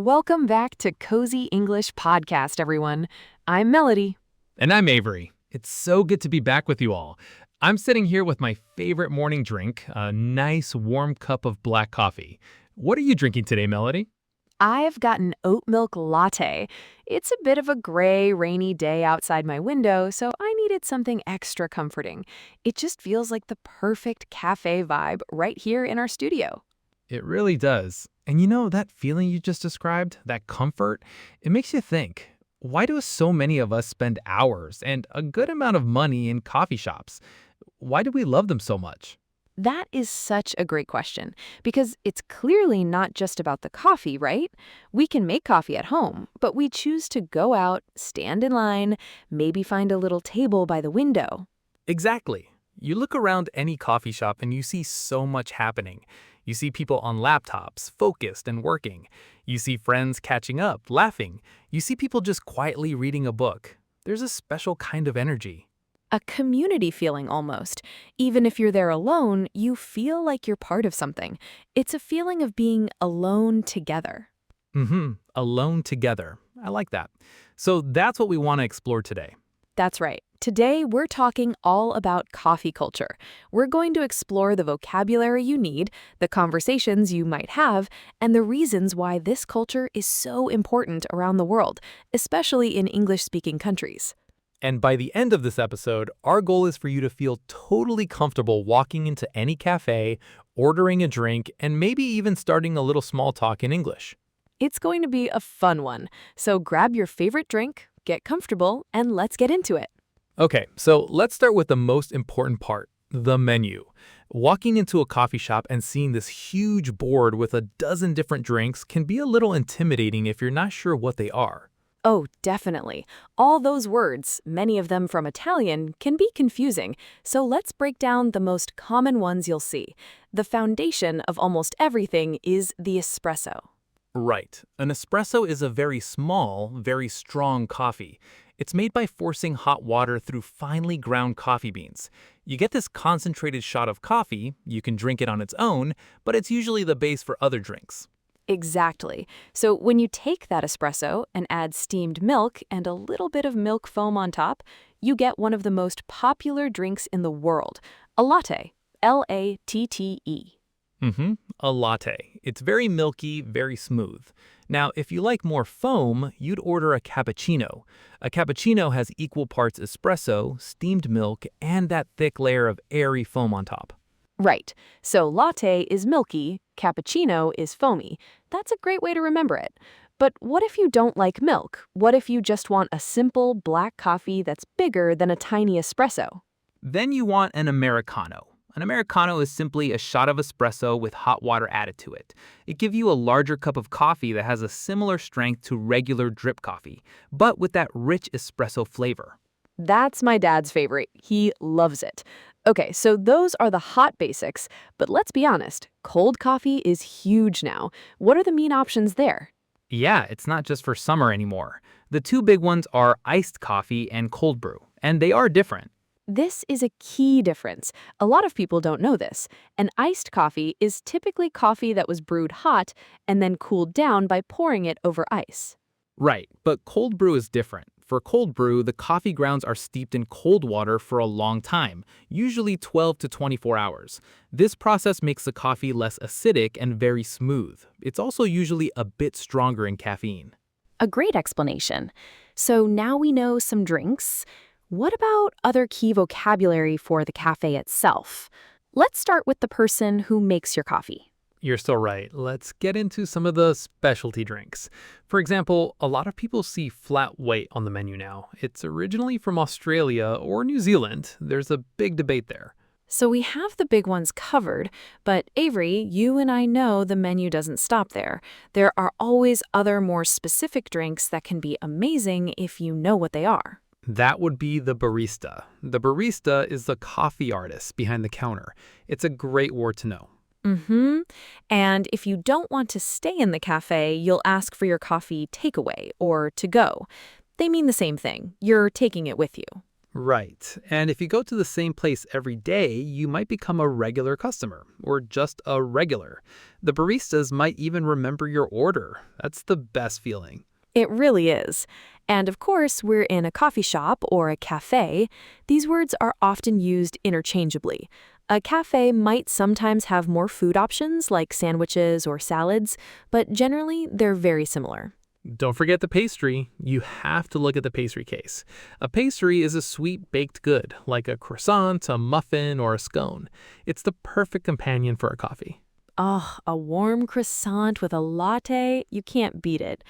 Welcome back to Cozy English Podcast, everyone. I'm Melody. And I'm Avery. It's so good to be back with you all. I'm sitting here with my favorite morning drink, a nice warm cup of black coffee. What are you drinking today, Melody? I've got an oat milk latte. It's a bit of a gray, rainy day outside my window, so I needed something extra comforting. It just feels like the perfect cafe vibe right here in our studio. It really does. And you know, that feeling you just described, that comfort, it makes you think, why do so many of us spend hours and a good amount of money in coffee shops? Why do we love them so much? That is such a great question, because it's clearly not just about the coffee, right? We can make coffee at home, but we choose to go out, stand in line, maybe find a little table by the window. Exactly. You look around any coffee shop and you see so much happening. You see people on laptops, focused and working. You see friends catching up, laughing. You see people just quietly reading a book. There's a special kind of energy. A community feeling almost. Even if you're there alone, you feel like you're part of something. It's a feeling of being alone together. Alone together. I like that. So that's what we want to explore today. That's right. Today, we're talking all about coffee culture. We're going to explore the vocabulary you need, the conversations you might have, and the reasons why this culture is so important around the world, especially in English-speaking countries. And by the end of this episode, our goal is for you to feel totally comfortable walking into any cafe, ordering a drink, and maybe even starting a little small talk in English. It's going to be a fun one, so grab your favorite drink, get comfortable, and let's get into it. Okay, so let's start with the most important part, the menu. Walking into a coffee shop and seeing this huge board with a dozen different drinks can be a little intimidating if you're not sure what they are. Oh, definitely. All those words, many of them from Italian, can be confusing, so let's break down the most common ones you'll see. The foundation of almost everything is the espresso. Right. An espresso is a very small, very strong coffee. It's made by forcing hot water through finely ground coffee beans. You get this concentrated shot of coffee, you can drink it on its own, but it's usually the base for other drinks. Exactly. So when you take that espresso and add steamed milk and a little bit of milk foam on top, you get one of the most popular drinks in the world, a latte, L-A-T-T-E. A latte. It's very milky, very smooth. Now, if you like more foam, you'd order a cappuccino. A cappuccino has equal parts espresso, steamed milk, and that thick layer of airy foam on top. Right. So latte is milky, cappuccino is foamy. That's a great way to remember it. But what if you don't like milk? What if you just want a simple black coffee that's bigger than a tiny espresso? Then you want an Americano. An Americano is simply a shot of espresso with hot water added to it. It gives you a larger cup of coffee that has a similar strength to regular drip coffee, but with that rich espresso flavor. That's my dad's favorite. He loves it. Okay, so those are the hot basics, but let's be honest, cold coffee is huge now. What are the main options there? Yeah, it's not just for summer anymore. The two big ones are iced coffee and cold brew, and they are different. This is a key difference. A lot of people don't know this. An iced coffee is typically coffee that was brewed hot and then cooled down by pouring it over ice. Right, but cold brew is different. For cold brew, the coffee grounds are steeped in cold water for a long time, usually 12 to 24 hours. This process makes the coffee less acidic and very smooth. It's also usually a bit stronger in caffeine. A great explanation. So now we know some drinks. What about other key vocabulary for the cafe itself? Let's start with the person who makes your coffee. You're still right. Let's get into some of the specialty drinks. For example, a lot of people see flat white on the menu now. It's originally from Australia or New Zealand. There's a big debate there. So we have the big ones covered, but Avery, you and I know the menu doesn't stop there. There are always other more specific drinks that can be amazing if you know what they are. That would be the barista. The barista is the coffee artist behind the counter. It's a great word to know. And if you don't want to stay in the cafe, you'll ask for your coffee takeaway or to go. They mean the same thing. You're taking it with you. Right. And if you go to the same place every day, you might become a regular customer or just a regular. The baristas might even remember your order. That's the best feeling. It really is. And of course, we're in a coffee shop or a cafe. These words are often used interchangeably. A cafe might sometimes have more food options like sandwiches or salads, but generally they're very similar. Don't forget the pastry. You have to look at the pastry case. A pastry is a sweet baked good, like a croissant, a muffin, or a scone. It's the perfect companion for a coffee. Oh, a warm croissant with a latte, you can't beat it.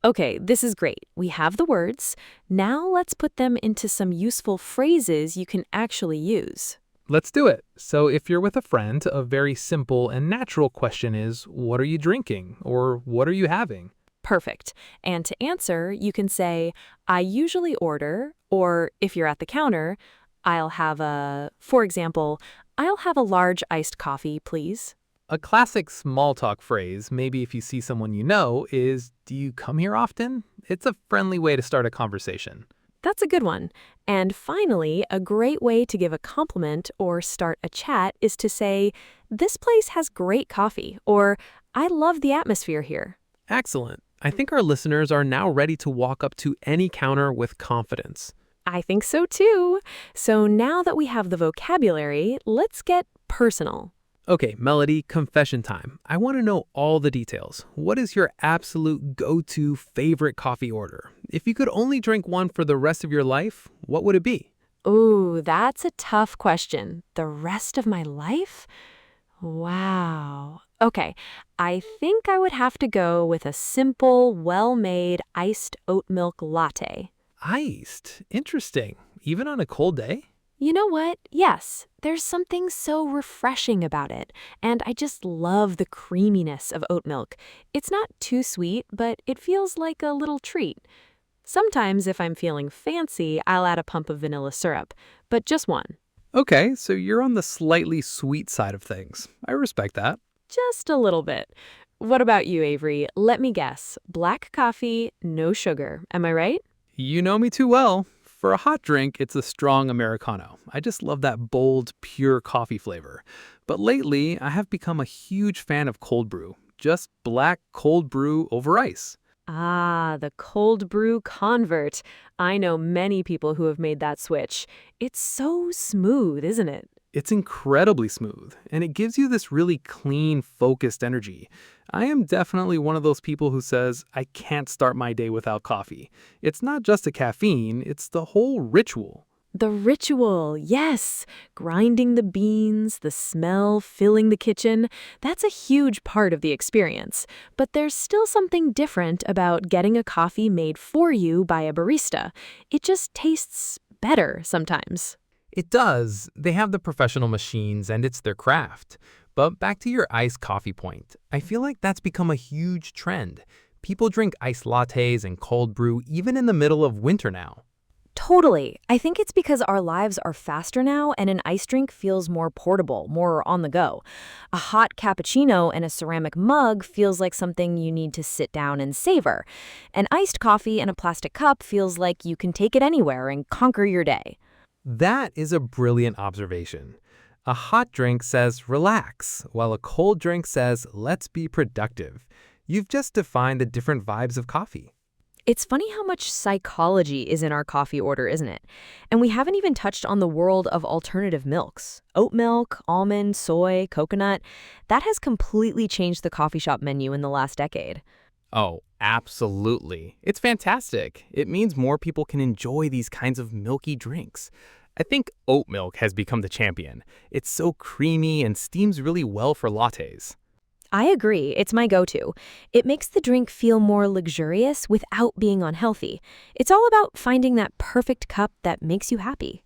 Okay, this is great. We have the words. Now let's put them into some useful phrases you can actually use. Let's do it. So if you're with a friend, a very simple and natural question is, what are you drinking? Or what are you having? Perfect. And to answer, you can say, I usually order, or if you're at the counter, for example, I'll have a large iced coffee, please. A classic small talk phrase, maybe if you see someone you know, is, do you come here often? It's a friendly way to start a conversation. That's a good one. And finally, a great way to give a compliment or start a chat is to say, this place has great coffee, or I love the atmosphere here. Excellent. I think our listeners are now ready to walk up to any counter with confidence. I think so too. So now that we have the vocabulary, let's get personal. Okay, Melody, confession time. I want to know all the details. What is your absolute go-to favorite coffee order? If you could only drink one for the rest of your life, what would it be? Ooh, that's a tough question. The rest of my life? Wow. Okay, I think I would have to go with a simple, well-made iced oat milk latte. Iced. Interesting. Even on a cold day? You know what? Yes, there's something so refreshing about it, and I just love the creaminess of oat milk. It's not too sweet, but it feels like a little treat. Sometimes, if I'm feeling fancy, I'll add a pump of vanilla syrup, but just one. Okay, so you're on the slightly sweet side of things. I respect that. Just a little bit. What about you, Avery? Let me guess. Black coffee, no sugar. Am I right? You know me too well. For a hot drink, it's a strong Americano. I just love that bold, pure coffee flavor. But lately, I have become a huge fan of cold brew. Just black cold brew over ice. Ah, the cold brew convert. I know many people who have made that switch. It's so smooth, isn't it? It's incredibly smooth, and it gives you this really clean, focused energy. I am definitely one of those people who says, I can't start my day without coffee. It's not just the caffeine, it's the whole ritual. The ritual, yes. Grinding the beans, the smell, filling the kitchen. That's a huge part of the experience. But there's still something different about getting a coffee made for you by a barista. It just tastes better sometimes. It does. They have the professional machines and it's their craft. But back to your iced coffee point, I feel like that's become a huge trend. People drink iced lattes and cold brew even in the middle of winter now. Totally. I think it's because our lives are faster now and an iced drink feels more portable, more on the go. A hot cappuccino in a ceramic mug feels like something you need to sit down and savor. An iced coffee in a plastic cup feels like you can take it anywhere and conquer your day. That is a brilliant observation. A hot drink says relax, while a cold drink says let's be productive. You've just defined the different vibes of coffee. It's funny how much psychology is in our coffee order, isn't it? And we haven't even touched on the world of alternative milks. Oat milk, almond, soy, coconut. That has completely changed the coffee shop menu in the last decade. Oh, absolutely. It's fantastic. It means more people can enjoy these kinds of milky drinks. I think oat milk has become the champion. It's so creamy and steams really well for lattes. I agree. It's my go-to. It makes the drink feel more luxurious without being unhealthy. It's all about finding that perfect cup that makes you happy.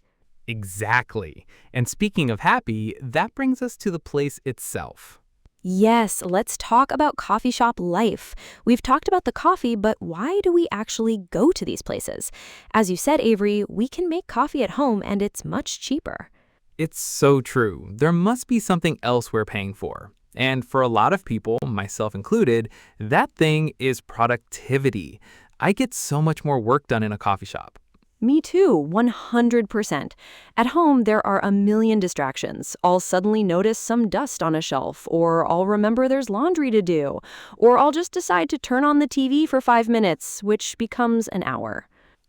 Exactly. And speaking of happy, that brings us to the place itself. Yes, let's talk about coffee shop life. We've talked about the coffee, but why do we actually go to these places? As you said, Avery, we can make coffee at home and it's much cheaper. It's so true. There must be something else we're paying for. And for a lot of people, myself included, that thing is productivity. I get so much more work done in a coffee shop. Me too, 100%. At home, there are a million distractions. I'll suddenly notice some dust on a shelf, or I'll remember there's laundry to do, or I'll just decide to turn on the TV for 5 minutes, which becomes an hour.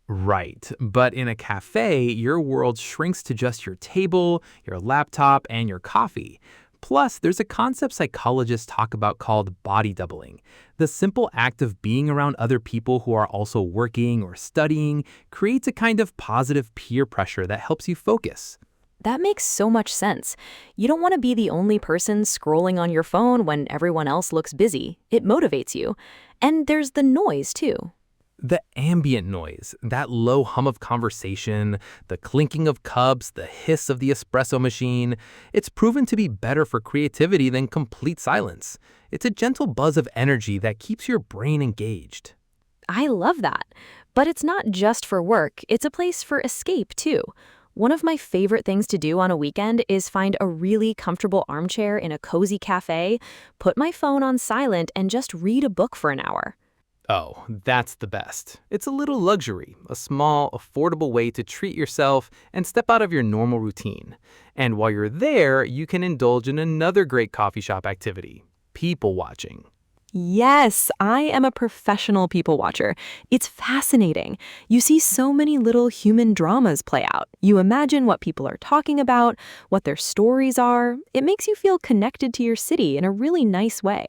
Right, but in a cafe, your world shrinks to just your table, your laptop, and your coffee. Plus, there's a concept psychologists talk about called body doubling. The simple act of being around other people who are also working or studying creates a kind of positive peer pressure that helps you focus. That makes so much sense. You don't want to be the only person scrolling on your phone when everyone else looks busy. It motivates you. And there's the noise, too. The ambient noise, that low hum of conversation, the clinking of cups, the hiss of the espresso machine, it's proven to be better for creativity than complete silence. It's a gentle buzz of energy that keeps your brain engaged. I love that. But it's not just for work, it's a place for escape, too. One of my favorite things to do on a weekend is find a really comfortable armchair in a cozy cafe, put my phone on silent, and just read a book for an hour. Oh, that's the best. It's a little luxury, a small, affordable way to treat yourself and step out of your normal routine. And while you're there, you can indulge in another great coffee shop activity, people watching. Yes, I am a professional people watcher. It's fascinating. You see so many little human dramas play out. You imagine what people are talking about, what their stories are. It makes you feel connected to your city in a really nice way.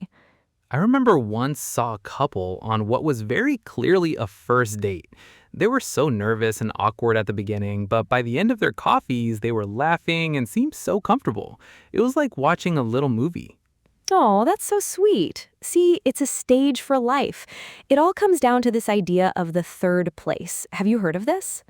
I remember once saw a couple on what was very clearly a first date. They were so nervous and awkward at the beginning, but by the end of their coffees, they were laughing and seemed so comfortable. It was like watching a little movie. Oh, that's so sweet. See, it's a stage for life. It all comes down to this idea of the third place. Have you heard of this?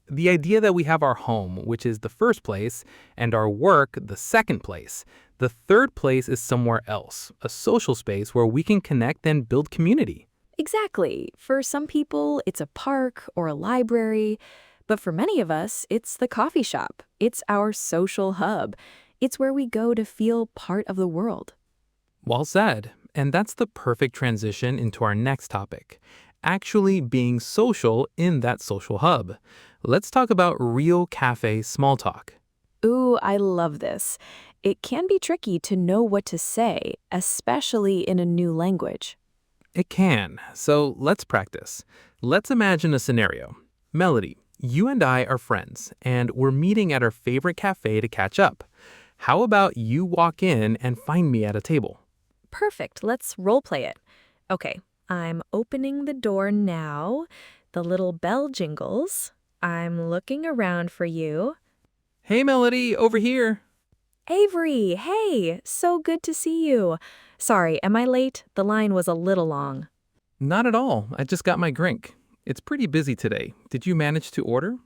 The idea that we have our home, which is the first place, and our work, the second place. The third place is somewhere else, a social space where we can connect and build community. Exactly. For some people, it's a park or a library. But for many of us, it's the coffee shop. It's our social hub. It's where we go to feel part of the world. Well said. And that's the perfect transition into our next topic, actually being social in that social hub. Let's talk about real cafe small talk. Ooh, I love this. It can be tricky to know what to say, especially in a new language. It can. So let's practice. Let's imagine a scenario. Melody, you and I are friends, and we're meeting at our favorite cafe to catch up. How about you walk in and find me at a table? Perfect. Let's role play it. Okay, I'm opening the door now. The little bell jingles. I'm looking around for you. Hey, Melody, over here. Avery, hey, so good to see you. Sorry, am I late? The line was a little long. Not at all. I just got my drink. It's pretty busy today. Did you manage to order?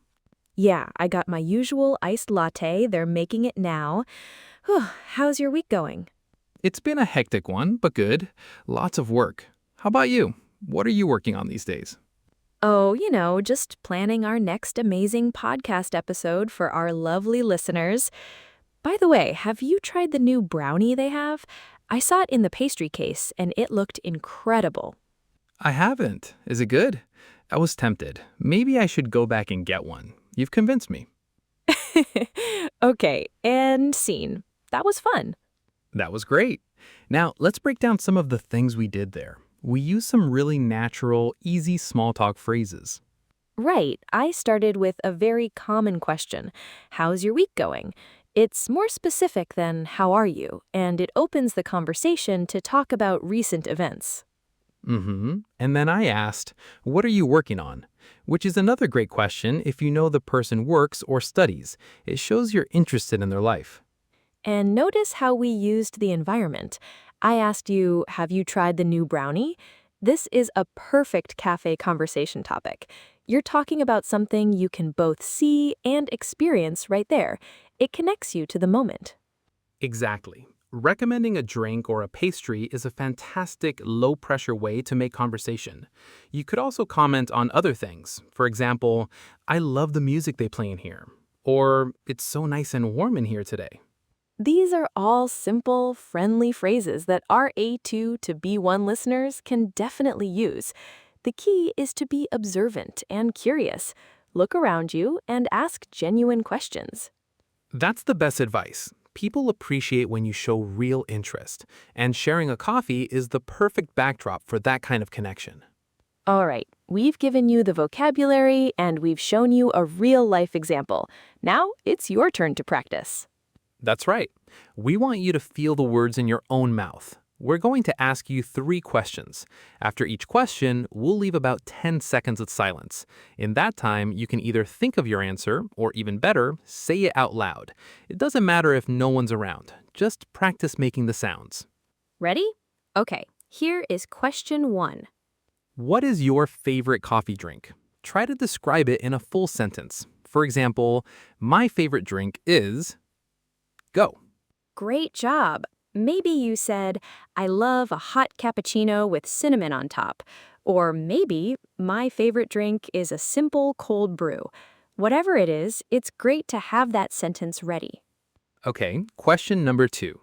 Yeah, I got my usual iced latte. They're making it now. Whew, how's your week going? It's been a hectic one, but good. Lots of work. How about you? What are you working on these days? Oh, just planning our next amazing podcast episode for our lovely listeners. By the way, have you tried the new brownie they have? I saw it in the pastry case, and it looked incredible. I haven't. Is it good? I was tempted. Maybe I should go back and get one. You've convinced me. Okay, and scene. That was fun. That was great. Now, let's break down some of the things we did there. We used some really natural, easy small talk phrases. Right, I started with a very common question. How's your week going? It's more specific than how are you, and it opens the conversation to talk about recent events. And then I asked, what are you working on? Which is another great question if you know the person works or studies. It shows you're interested in their life. And notice how we used the environment. I asked you, have you tried the new brownie? This is a perfect cafe conversation topic. You're talking about something you can both see and experience right there. It connects you to the moment. Exactly. Recommending a drink or a pastry is a fantastic low-pressure way to make conversation. You could also comment on other things. For example, I love the music they play in here. Or, it's so nice and warm in here today. These are all simple, friendly phrases that our A2 to B1 listeners can definitely use. The key is to be observant and curious. Look around you and ask genuine questions. That's the best advice. People appreciate when you show real interest, and sharing a coffee is the perfect backdrop for that kind of connection. All right, we've given you the vocabulary and we've shown you a real-life example. Now it's your turn to practice. That's right. We want you to feel the words in your own mouth. We're going to ask you 3 questions. After each question, we'll leave about 10 seconds of silence. In that time, you can either think of your answer, or even better, say it out loud. It doesn't matter if no one's around. Just practice making the sounds. Ready? Okay, here is question 1. What is your favorite coffee drink? Try to describe it in a full sentence. For example, my favorite drink is... Go. Great job. Maybe you said, I love a hot cappuccino with cinnamon on top. Or maybe, my favorite drink is a simple cold brew. Whatever it is, it's great to have that sentence ready. Okay, question number 2.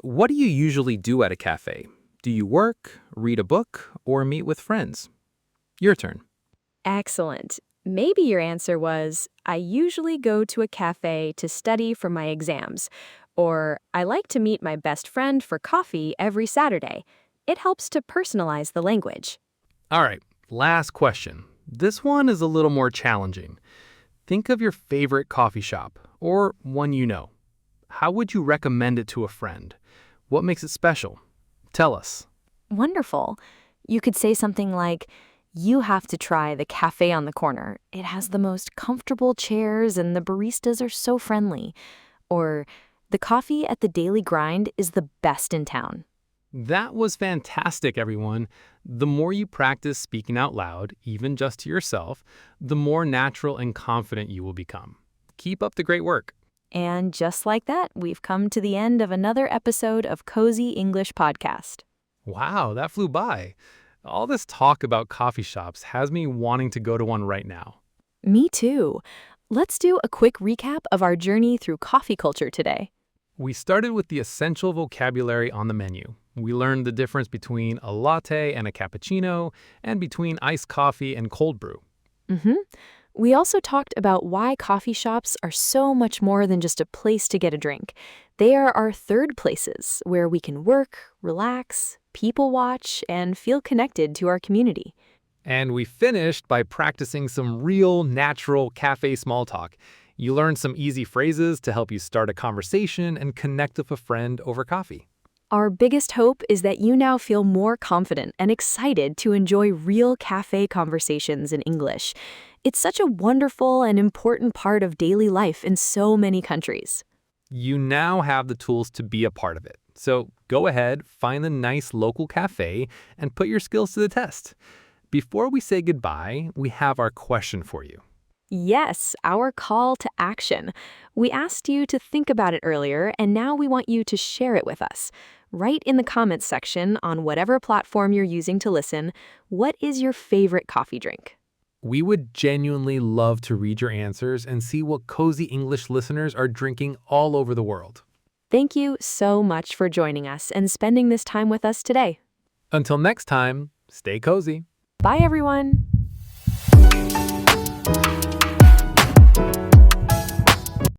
What do you usually do at a cafe? Do you work, read a book, or meet with friends? Your turn. Excellent. Maybe your answer was, I usually go to a cafe to study for my exams. Or, I like to meet my best friend for coffee every Saturday. It helps to personalize the language. All right, last question. This one is a little more challenging. Think of your favorite coffee shop, or one you know. How would you recommend it to a friend? What makes it special? Tell us. Wonderful. You could say something like, you have to try the cafe on the corner. It has the most comfortable chairs and the baristas are so friendly. Or, the coffee at the Daily Grind is the best in town. That was fantastic, everyone. The more you practice speaking out loud, even just to yourself, the more natural and confident you will become. Keep up the great work. And just like that, we've come to the end of another episode of Cozy English Podcast. Wow, that flew by. All this talk about coffee shops has me wanting to go to one right now. Me too. Let's do a quick recap of our journey through coffee culture today. We started with the essential vocabulary on the menu. We learned the difference between a latte and a cappuccino, and between iced coffee and cold brew. We also talked about why coffee shops are so much more than just a place to get a drink. They are our third places where we can work, relax, people watch, and feel connected to our community. And we finished by practicing some real, natural cafe small talk. You learned some easy phrases to help you start a conversation and connect with a friend over coffee. Our biggest hope is that you now feel more confident and excited to enjoy real cafe conversations in English. It's such a wonderful and important part of daily life in so many countries. You now have the tools to be a part of it. So go ahead, find a nice local cafe, and put your skills to the test. Before we say goodbye, we have our question for you. Yes, our call to action. We asked you to think about it earlier, and now we want you to share it with us. Write in the comments section on whatever platform you're using to listen, what is your favorite coffee drink? We would genuinely love to read your answers and see what Cozy English listeners are drinking all over the world. Thank you so much for joining us and spending this time with us today. Until next time, stay cozy. Bye, everyone.